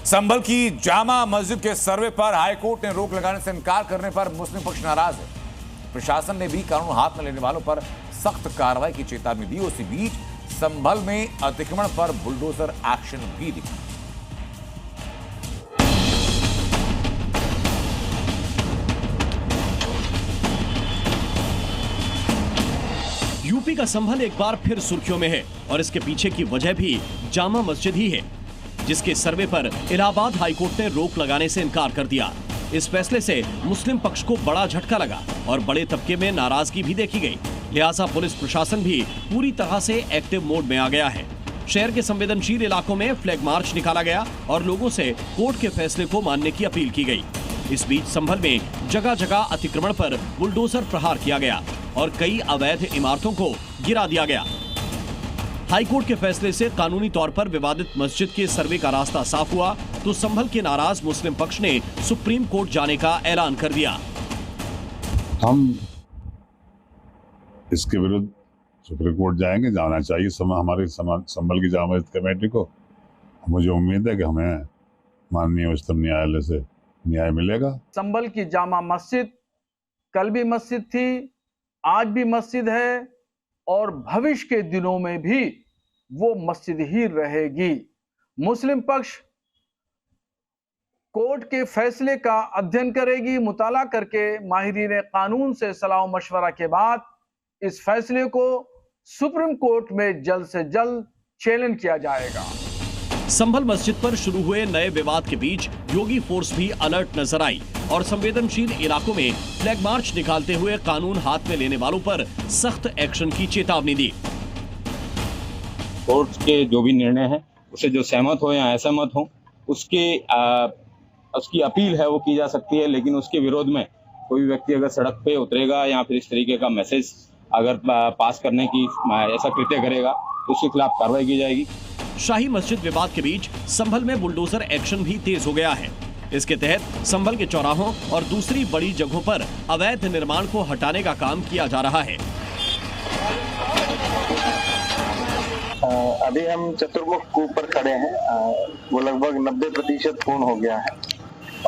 संभल की जामा मस्जिद के सर्वे पर हाईकोर्ट ने रोक लगाने से इनकार करने पर मुस्लिम पक्ष नाराज है। प्रशासन ने भी कानून हाथ में लेने वालों पर सख्त कार्रवाई की चेतावनी दी। उसी बीच संभल में अतिक्रमण पर बुलडोजर एक्शन भी दिखा। यूपी का संभल एक बार फिर सुर्खियों में है और इसके पीछे की वजह भी जामा मस्जिद ही है, जिसके सर्वे पर इलाहाबाद हाईकोर्ट ने रोक लगाने से इनकार कर दिया। इस फैसले से मुस्लिम पक्ष को बड़ा झटका लगा और बड़े तबके में नाराजगी भी देखी गई। लिहाजा पुलिस प्रशासन भी पूरी तरह से एक्टिव मोड में आ गया है। शहर के संवेदनशील इलाकों में फ्लैग मार्च निकाला गया और लोगों से कोर्ट के फैसले को मानने की अपील की गई। इस बीच संभल में जगह जगह अतिक्रमण पर बुलडोजर प्रहार किया गया और कई अवैध इमारतों को गिरा दिया गया। हाईकोर्ट के फैसले से कानूनी तौर पर विवादित मस्जिद के सर्वे का रास्ता साफ हुआ तो संभल के नाराज मुस्लिम पक्ष ने सुप्रीम कोर्ट जाने का ऐलान कर दिया। हम इसके विरुद्ध सुप्रीम कोर्ट जाएंगे, जाना चाहिए हमारे संभल की जामा मस्जिद कमेटी को। मुझे उम्मीद है कि हमें माननीय उच्चतम न्यायालय से न्याय मिलेगा। संभल की जामा मस्जिद कल भी मस्जिद थी, आज भी मस्जिद है और भविष्य के दिनों में भी वो मस्जिद ही रहेगी। मुस्लिम पक्ष कोर्ट के फैसले का अध्ययन करेगी, मुताला करके माहिरीन कानून से सलाह मशवरा के बाद इस फैसले को सुप्रीम कोर्ट में जल्द से जल्द चैलेंज किया जाएगा। संभल मस्जिद पर शुरू हुए नए विवाद के बीच योगी फोर्स भी अलर्ट नजर आई और संवेदनशील इलाकों में फ्लैग मार्च निकालते हुए कानून हाथ में लेने वालों पर सख्त एक्शन की चेतावनी दी। कोर्ट के जो भी निर्णय है उसे जो सहमत हो या असहमत हो उसकी अपील है वो की जा सकती है, लेकिन उसके विरोध में कोई व्यक्ति अगर सड़क पे उतरेगा या फिर इस तरीके का मैसेज अगर पास करने की ऐसा कृत्य करेगा तो उसके खिलाफ कार्रवाई की जाएगी। शाही मस्जिद विवाद के बीच संभल में बुलडोजर एक्शन भी तेज हो गया है। इसके तहत संभल के चौराहों और दूसरी बड़ी जगहों पर अवैध निर्माण को हटाने का काम किया जा रहा है। अभी हम चतुर्मुख के ऊपर खड़े हैं, वो लगभग 90% पूर्ण हो गया है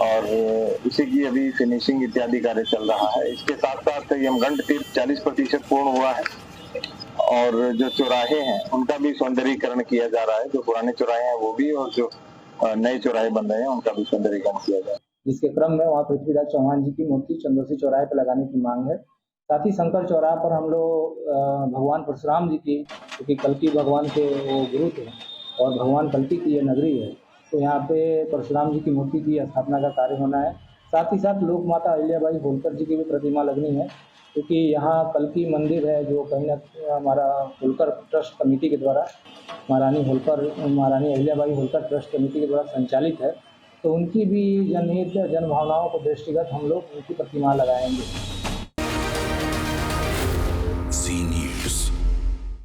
और इसी की अभी फिनिशिंग इत्यादि कार्य चल रहा है। इसके साथ साथ यमगंड तीर्थ 40% पूर्ण हुआ है और जो चौराहे हैं उनका भी सौंदर्यीकरण किया जा रहा है। जो पुराने चौराहे हैं वो भी और जो नए चौराहे बन रहे हैं उनका भी सौंदर्यीकरण किया जा रहा है। इसके क्रम में वहाँ पृथ्वीराज चौहान जी की मूर्ति चंदोसी चौराहे पर लगाने की मांग है। साथ ही शंकर चौराहे पर हम लोग भगवान परशुराम जी की, क्योंकि कल्कि भगवान के वो गुरु थे और भगवान कल्कि की ये नगरी है, तो यहाँ पे परशुराम जी की मूर्ति की स्थापना का कार्य होना है। साथ ही साथ लोक माता अहिल्याबाई होलकर जी की भी प्रतिमा लगनी है, क्योंकि यहाँ कल्कि मंदिर है जो कहीं ना हमारा होलकर ट्रस्ट कमेटी के द्वारा महारानी अहिल्याबाई होलकर ट्रस्ट कमेटी के द्वारा संचालित है, तो उनकी भी जनहित जन भावनाओं को दृष्टिगत हम लोग उनकी प्रतिमा लगाएंगे।